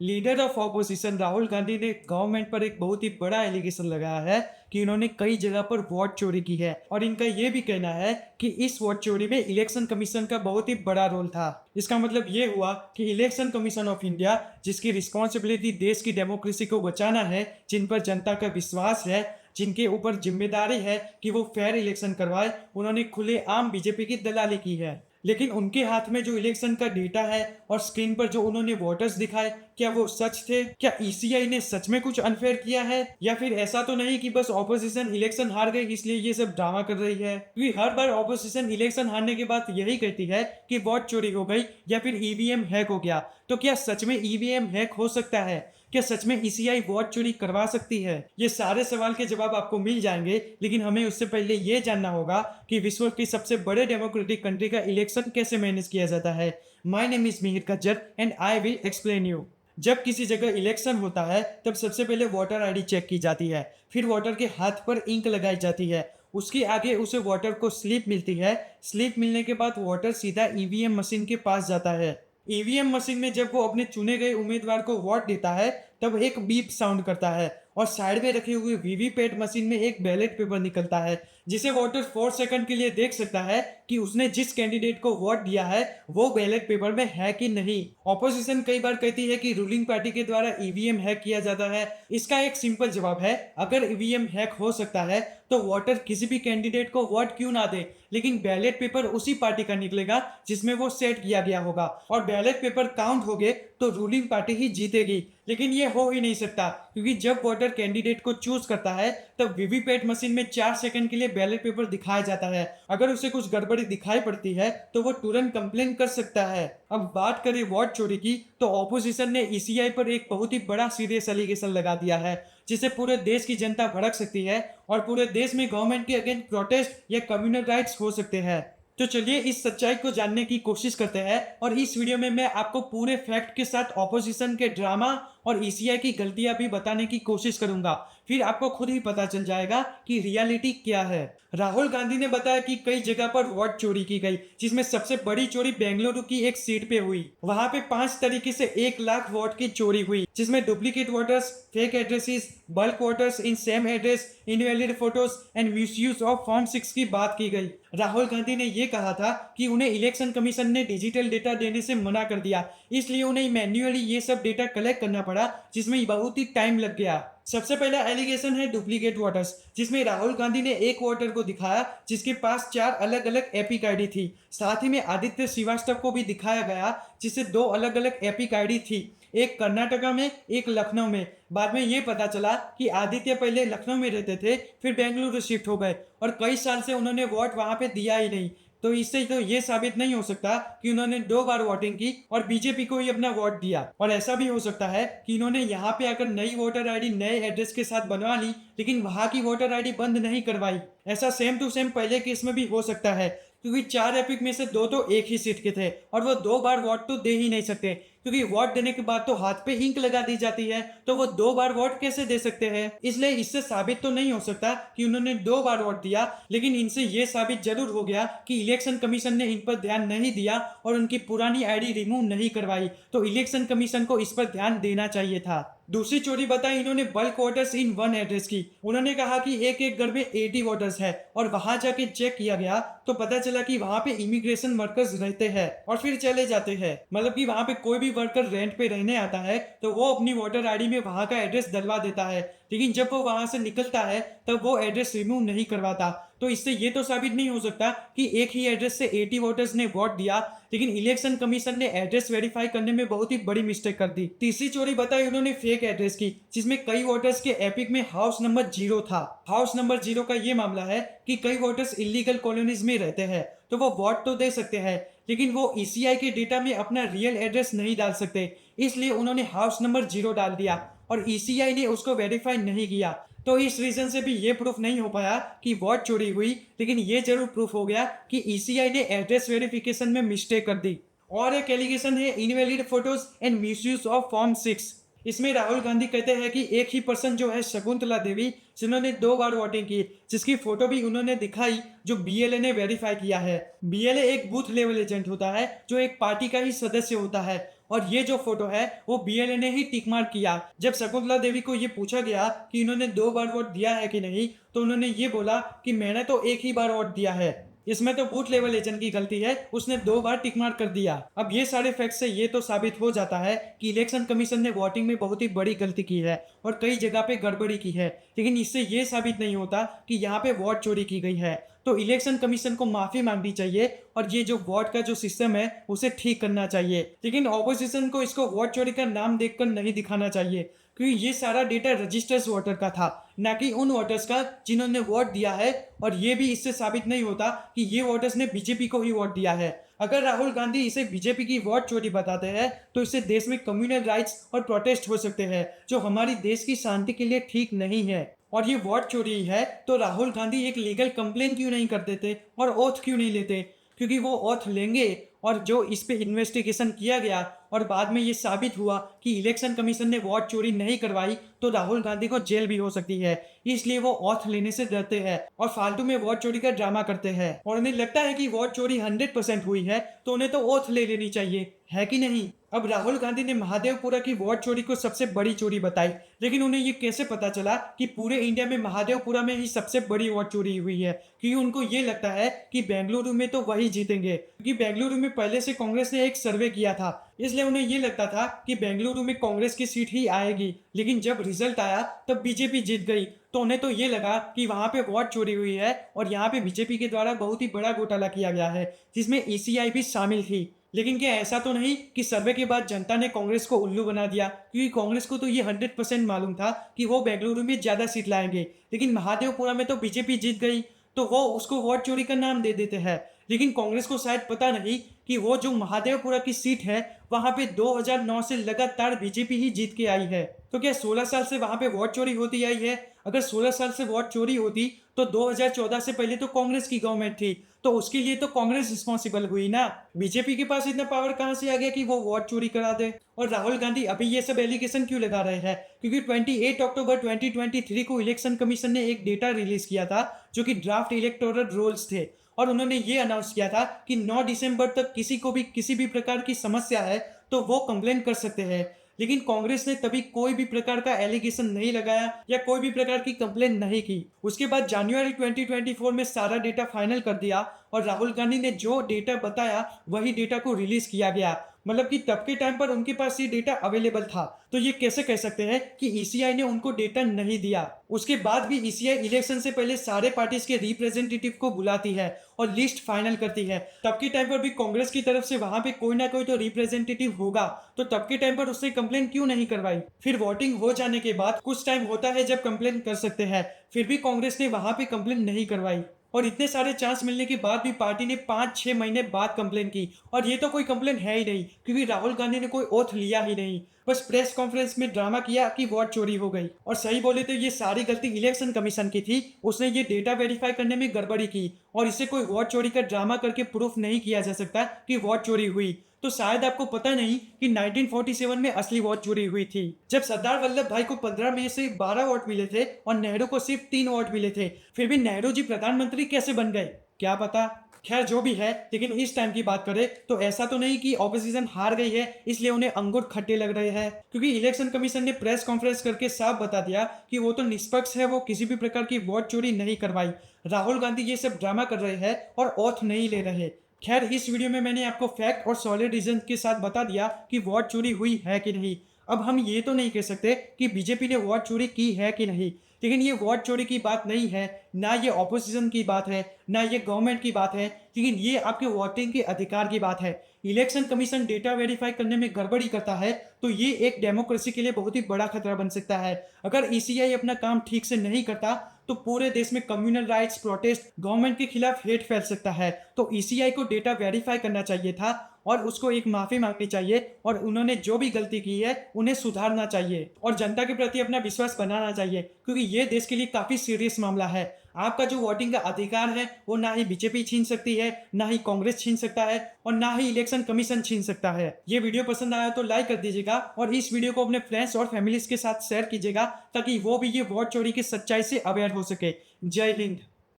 Leader of opposition Rahul Gandhi ने government पर एक बहुत ही बड़ा एलिगेशन लगाया है कि इन्होंने कई जगह पर वोट चोरी की है और इनका यह भी कहना है कि इस वोट चोरी में इलेक्शन कमीशन का बहुत ही बड़ा रोल था। इसका मतलब ये हुआ कि इलेक्शन कमीशन ऑफ इंडिया, जिसकी रिस्पॉन्सिबिलिटी देश की डेमोक्रेसी को बचाना है, जिन पर जनता का विश्वास है, जिनके ऊपर जिम्मेदारी है कि वो फेयर इलेक्शन करवाए, उन्होंने खुलेआम बीजेपी की दलाली की है। लेकिन उनके हाथ में जो इलेक्शन का डेटा है और स्क्रीन पर जो उन्होंने वोटर्स दिखाए, क्या वो सच थे? क्या ईसीआई ने सच में कुछ अनफेयर किया है, या फिर ऐसा तो नहीं कि बस ऑपोजिशन इलेक्शन हार गई इसलिए ये सब ड्रामा कर रही है? क्योंकि हर बार ऑपोजिशन इलेक्शन हारने के बाद यही कहती है कि वोट चोरी हो गई या फिर ईवीएम हैक हो गया। तो क्या सच में ईवीएम हैक हो सकता है? क्या सच में ईसीआई वोट चोरी करवा सकती है? ये सारे सवाल के जवाब आपको मिल जाएंगे, लेकिन हमें उससे पहले ये जानना होगा कि विश्व की सबसे बड़े डेमोक्रेटिक कंट्री का इलेक्शन कैसे मैनेज किया जाता है। My name is Mihir Kajjar and I will explain you. जब किसी जगह इलेक्शन होता है तब सबसे पहले वोटर आईडी चेक की जाती है, फिर वोटर के हाथ पर इंक लगाई जाती है, उसके आगे उसे वोटर को स्लिप मिलती है। स्लिप मिलने के बाद वोटर सीधा ईवीएम मशीन के पास जाता है। ईवीएम मशीन में जब वो अपने चुने गए उम्मीदवार को वोट देता है तब एक बीप साउंड करता है और साइड में रखे हुए वीवीपैट मशीन में एक बैलेट पेपर निकलता है, जिसे वोटर 4 सेकंड के लिए देख सकता है कि उसने जिस कैंडिडेट को वोट दिया है वो बैलेट पेपर में है कि नहीं। ऑपोजिशन कई बार कहती है कि रूलिंग पार्टी के द्वारा ईवीएम हैक किया जाता है। इसका एक सिंपल जवाब है, अगर ईवीएम हैक हो सकता है तो वोटर किसी भी कैंडिडेट को वोट क्यों ना दे, लेकिन बैलेट पेपर उसी पार्टी का निकलेगा जिसमें वो सेट किया गया होगा और बैलेट पेपर काउंट हो गए तो रूलिंग पार्टी ही जीतेगी। लेकिन ये हो ही नहीं सकता, क्योंकि जब वोटर कैंडिडेट को चूज करता है तब वीवीपैट मशीन में 4 सेकंड के लिए बैलेट पेपर दिखाया जाता है। अगर उसे कुछ गड़बड़ी दिखाई पड़ती है तो वो तुरंत कंप्लेन कर सकता है। अब बात करें वोट चोरी की, तो ऑपोजिशन ने ईसीआई पर एक बहुत ही बड़ा सीरियस एलिगेशन लगा दिया है, जिससे पूरे देश की जनता भड़क सकती है और पूरे देश में गवर्नमेंट के अगेंस्ट प्रोटेस्ट या कम्युनल राइट्स हो सकते हैं। तो चलिए इस सच्चाई को जानने की कोशिश करते हैं और इस वीडियो में मैं आपको पूरे फैक्ट के साथ ऑपोजिशन के ड्रामा और ईसीआई की गलतियां भी बताने की कोशिश करूंगा। फिर आपको खुद ही पता चल जाएगा कि रियलिटी क्या है। राहुल गांधी ने बताया कि कई जगह पर वोट चोरी की गई, जिसमें सबसे बड़ी चोरी बेंगलुरु की एक सीट पे हुई। वहां पे 5 तरीके से 1 लाख वोट की चोरी हुई, जिसमें duplicate voters, fake addresses, bulk voters in same address, invalid photos and misuse of form 6 की बात की गई। राहुल गांधी ने यह कहा था कि उन्हें इलेक्शन कमीशन ने डिजिटल डेटा देने से मना कर दिया, इसलिए उन्हें मैन्युअली ये सब डेटा कलेक्ट करना पड़ा, जिसमें बहुत ही टाइम लग गया। सबसे पहला एलिगेशन है डुप्लीकेट वोटर्स, जिसमें राहुल गांधी ने एक वोटर को दिखाया जिसके पास 4 अलग अलग एपिक आईडी थी। साथ ही में आदित्य श्रीवास्तव को भी दिखाया गया, जिसे 2 अलग अलग एपिक आईडी थी, एक कर्नाटका में, एक लखनऊ में। बाद में ये पता चला कि आदित्य पहले लखनऊ में रहते थे, फिर बेंगलुरु शिफ्ट हो गए और कई साल से उन्होंने वोट वहां पे दिया ही नहीं। तो इससे तो ये साबित नहीं हो सकता कि उन्होंने 2 बार वोटिंग की और बीजेपी को ही अपना वोट दिया। और ऐसा भी हो सकता है कि इन्होंने यहाँ पे आकर नई वोटर आईडी नए एड्रेस के साथ बनवा ली, लेकिन वहां की वोटर आईडी बंद नहीं करवाई। ऐसा सेम टू सेम पहले केस में भी हो सकता है, क्योंकि 4 एपिक में से 2 तो एक ही सीट के थे और वो 2 बार वोट तो दे ही नहीं सकते, क्योंकि वोट देने के बाद तो हाथ पे इंक लगा दी जाती है, तो वो 2 बार वोट कैसे दे सकते हैं? इसलिए इससे साबित तो नहीं हो सकता कि उन्होंने 2 बार वोट दिया, लेकिन इनसे ये साबित जरूर हो गया कि इलेक्शन कमीशन ने इन पर ध्यान नहीं दिया और उनकी पुरानी आईडी रिमूव नहीं करवाई। तो इलेक्शन कमीशन को इस पर ध्यान देना चाहिए था। दूसरी चोरी बताई इन्होंने bulk voters in one address की। उन्होंने कहा कि एक एक घर में 80 वोटर्स है और वहां जाके चेक किया गया तो पता चला कि वहां पे इमिग्रेशन वर्कर्स रहते हैं और फिर चले जाते हैं। मतलब कि वहां पे कोई भी वर्कर रेंट पे रहने आता है तो वो अपनी वोटर आईडी में वहां का एड्रेस डलवा देता है, लेकिन जब वो वहां से निकलता है तब वो एड्रेस रिमूव नहीं करवाता। तो इससे ये तो साबित नहीं हो सकता कि एक ही एड्रेस से 80 वोटर्स ने वोट दिया, लेकिन इलेक्शन कमीशन ने एड्रेस वेरीफाई करने में बहुत ही बड़ी मिस्टेक कर दी। तीसरी चोरी बताई उन्होंने फेक एड्रेस की, जिसमें कई वोटर्स के एपिक में हाउस नंबर 0 था। हाउस नंबर 0 का ये मामला है कि कई वोटर्स इलीगल कॉलोनीज में रहते हैं, तो वो वोट तो दे सकते हैं, लेकिन वो ईसीआई के डेटा में अपना रियल एड्रेस नहीं डाल सकते, इसलिए उन्होंने हाउस नंबर 0 डाल दिया और ईसीआई ने उसको वेरीफाई नहीं किया। तो इस रीजन से भी ये प्रूफ नहीं हो पाया कि वोट चोरी हुई, लेकिन ये जरूर प्रूफ हो गया कि ईसीआई ने एड्रेस वेरिफिकेशन में मिस्टेक कर दी। और एक एलिगेशन है invalid photos and misuse of form 6। इसमें राहुल गांधी कहते हैं कि एक ही पर्सन जो है शकुंतला देवी, जिन्होंने 2 बार वोटिंग की, जिसकी फोटो भी उन्होंने दिखाई, जो बीएलए ने वेरीफाई किया है। बीएलए एक बूथ लेवल एजेंट होता है जो एक पार्टी का ही सदस्य होता है और ये जो फोटो है वो बीएलए ने ही टिक मार्क किया। जब शकुंतला देवी को ये पूछा गया कि इन्होंने 2 बार वोट दिया है कि नहीं, तो उन्होंने ये बोला कि मैंने तो एक ही बार वोट दिया है। इसमें तो बूथ लेवल एजेंट की गलती है, उसने 2 बार टिक मार्क कर दिया। अब ये सारे फैक्ट से ये तो साबित हो जाता है कि इलेक्शन कमीशन ने वोटिंग में बहुत ही बड़ी गलती की है और कई जगह पे गड़बड़ी की है, लेकिन इससे ये साबित नहीं होता कि यहाँ पे वोट चोरी की गई है। तो इलेक्शन कमीशन को माफी मांगनी चाहिए और ये जो वोट का जो सिस्टम है उसे ठीक करना चाहिए, लेकिन ऑपोजिशन को इसको वोट चोरी का नाम देखकर नहीं दिखाना चाहिए, क्योंकि ये सारा डेटा रजिस्टर्स वोटर का था, ना कि उन वोटर्स का जिन्होंने वोट दिया है। और ये भी इससे साबित नहीं होता कि ये वोटर्स ने बीजेपी को ही वोट दिया है। अगर राहुल गांधी इसे बीजेपी की वोट चोरी बताते हैं तो इससे देश में कम्युनल राइट्स और प्रोटेस्ट हो सकते हैं, जो हमारी देश की शांति के लिए ठीक नहीं है। और ये वोट चोरी है तो राहुल गांधी एक लीगल कंप्लेन क्यों नहीं कर देते और ओथ क्यों नहीं लेते, क्योंकि वो ओथ लेंगे और जो इस पे इन्वेस्टिगेशन किया गया और बाद में ये साबित हुआ कि इलेक्शन कमीशन ने वोट चोरी नहीं करवाई तो राहुल गांधी को जेल भी हो सकती है। इसलिए वो ओथ लेने से डरते हैं और फालतू में वोट चोरी का ड्रामा करते हैं, और उन्हें लगता है कि वोट चोरी 100% हुई है तो उन्हें तो ओथ ले लेनी चाहिए, है कि नहीं। अब राहुल गांधी ने महादेवपुरा की वोट चोरी को सबसे बड़ी चोरी बताई, लेकिन उन्हें ये कैसे पता चला कि पूरे इंडिया में महादेवपुरा में ही सबसे बड़ी वोट चोरी हुई है, क्योंकि उनको ये लगता है कि बेंगलुरु में तो वही जीतेंगे, क्योंकि बेंगलुरु में पहले से कांग्रेस ने एक सर्वे किया था, इसलिए उन्हें ये लगता था कि बेंगलुरु में कांग्रेस की सीट ही आएगी। लेकिन जब रिजल्ट आया तब बीजेपी जीत गई, तो उन्हें तो ये लगा कि वहां पे वोट चोरी हुई है और यहाँ पे बीजेपी के द्वारा बहुत ही बड़ा घोटाला किया गया है, जिसमें ईसीआई भी शामिल थी। लेकिन क्या ऐसा तो नहीं कि सर्वे के बाद जनता ने कांग्रेस को उल्लू बना दिया, क्योंकि कांग्रेस को तो ये 100% मालूम था कि वो बेंगलुरु में ज्यादा सीट लाएंगे, लेकिन महादेवपुरा में तो बीजेपी जीत गई तो वो उसको वोट चोरी का नाम दे देते हैं। लेकिन कांग्रेस को शायद पता नहीं कि वो जो महादेवपुरा की सीट है वहां पे 2009 से लगातार बीजेपी ही जीत के आई है। तो क्या 16 साल से वहां पे वोट चोरी होती आई है? अगर 16 साल से वोट चोरी होती तो 2014 से पहले तो कांग्रेस की गवर्नमेंट थी, तो उसके लिए तो कांग्रेस रिस्पॉन्सिबल हुई ना। बीजेपी के पास इतना पावर कहां से आ गया कि वो वोट चोरी करा दे? और राहुल गांधी अभी ये सब एलिगेशन क्यों लगा रहे हैं? क्योंकि 28 अक्टूबर 2023 को इलेक्शन कमीशन ने एक डेटा रिलीज किया था जो कि ड्राफ्ट इलेक्टोरल रोल्स थे, और उन्होंने ये अनाउंस किया था कि 9 दिसंबर तक किसी को भी किसी भी प्रकार की समस्या है तो वो कंप्लेन कर सकते हैं। लेकिन कांग्रेस ने तभी कोई भी प्रकार का एलिगेशन नहीं लगाया या कोई भी प्रकार की कंप्लेन नहीं की। उसके बाद जनवरी 2024 में सारा डेटा फाइनल कर दिया और राहुल गांधी ने जो डेटा बताया वही डेटा को रिलीज किया गया, मतलब कि तब के टाइम पर उनके पास ये डेटा अवेलेबल था। तो ये कैसे कह सकते हैं कि ईसीआई ने उनको डेटा नहीं दिया? उसके बाद भी ईसीआई इलेक्शन से पहले सारे पार्टीज के रिप्रेजेंटेटिव को बुलाती है और लिस्ट फाइनल करती है। तब के टाइम पर भी कांग्रेस की तरफ से वहां पे कोई ना कोई तो रिप्रेजेंटेटिव होगा, तो तब के टाइम पर उसने कंप्लेन क्यों नहीं करवाई? फिर वोटिंग हो जाने के बाद कुछ टाइम होता है जब कंप्लेन कर सकते हैं, फिर भी कांग्रेस ने वहां पे कंप्लेन नहीं करवाई। और इतने सारे चांस मिलने के बाद भी पार्टी ने 5-6 महीने बाद कंप्लेन की, और ये तो कोई कंप्लेन है ही नहीं क्योंकि राहुल गांधी ने कोई ओथ लिया ही नहीं, बस प्रेस कॉन्फ्रेंस में ड्रामा किया कि वोट चोरी हो गई। और सही बोले तो ये सारी गलती इलेक्शन कमीशन की थी, उसने ये डेटा वेरीफाई करने में गड़बड़ी की और इसे कोई वोट चोरी का ड्रामा करके प्रूफ नहीं किया जा सकता कि वोट चोरी हुई। तो शायद आपको पता नहीं कि 1947 में असली वोट चोरी हुई थी, जब सरदार वल्लभ भाई को 15 में से 12 वोट मिले थे और नेहरू को सिर्फ 3 वोट मिले थे, फिर भी नेहरू जी प्रधानमंत्री कैसे बन गए क्या पता। खैर जो भी है, लेकिन इस टाइम की बात करें तो ऐसा तो नहीं कि ऑपोजिशन हार गई है इसलिए उन्हें अंगूर खट्टे लग रहे हैं, क्योंकि इलेक्शन कमीशन ने प्रेस कॉन्फ्रेंस करके साफ बता दिया कि वो तो निष्पक्ष है, वो किसी भी प्रकार की वोट चोरी नहीं करवाई। राहुल गांधी ये सब ड्रामा कर रहे हैं और ओथ नहीं ले रहे। खैर इस वीडियो में मैंने आपको फैक्ट और सॉलिड रीजन के साथ बता दिया कि वोट चोरी हुई है कि नहीं। अब हम ये तो नहीं कह सकते कि बीजेपी ने वोट चोरी की है कि नहीं, लेकिन ये वोट चोरी की बात नहीं है, ना ये ऑपोजिशन की बात है, ना ये गवर्नमेंट की बात है, लेकिन ये आपके वोटिंग के अधिकार की बात है। इलेक्शन कमीशन डेटा वेरीफाई करने में गड़बड़ी करता है तो ये एक डेमोक्रेसी के लिए बहुत ही बड़ा खतरा बन सकता है। अगर ईसीआई अपना काम ठीक से नहीं करता तो पूरे देश में कम्युनल राइट्स प्रोटेस्ट, गवर्नमेंट के खिलाफ हेट फैल सकता है। तो ईसीआई को डेटा वेरीफाई करना चाहिए था और उसको एक माफी मांगनी चाहिए, और उन्होंने जो भी गलती की है उन्हें सुधारना चाहिए और जनता के प्रति अपना विश्वास बनाना चाहिए, क्योंकि ये देश के लिए काफी सीरियस मामला है। आपका जो वोटिंग का अधिकार है वो ना ही बीजेपी छीन सकती है, ना ही कांग्रेस छीन सकता है, और ना ही इलेक्शन कमीशन छीन सकता है। ये वीडियो पसंद आया तो लाइक कर दीजिएगा और इस वीडियो को अपने फ्रेंड्स और फैमिलीज के साथ शेयर कीजिएगा ताकि वो भी ये वोट चोरी की सच्चाई से अवेयर हो सके। जय हिंद।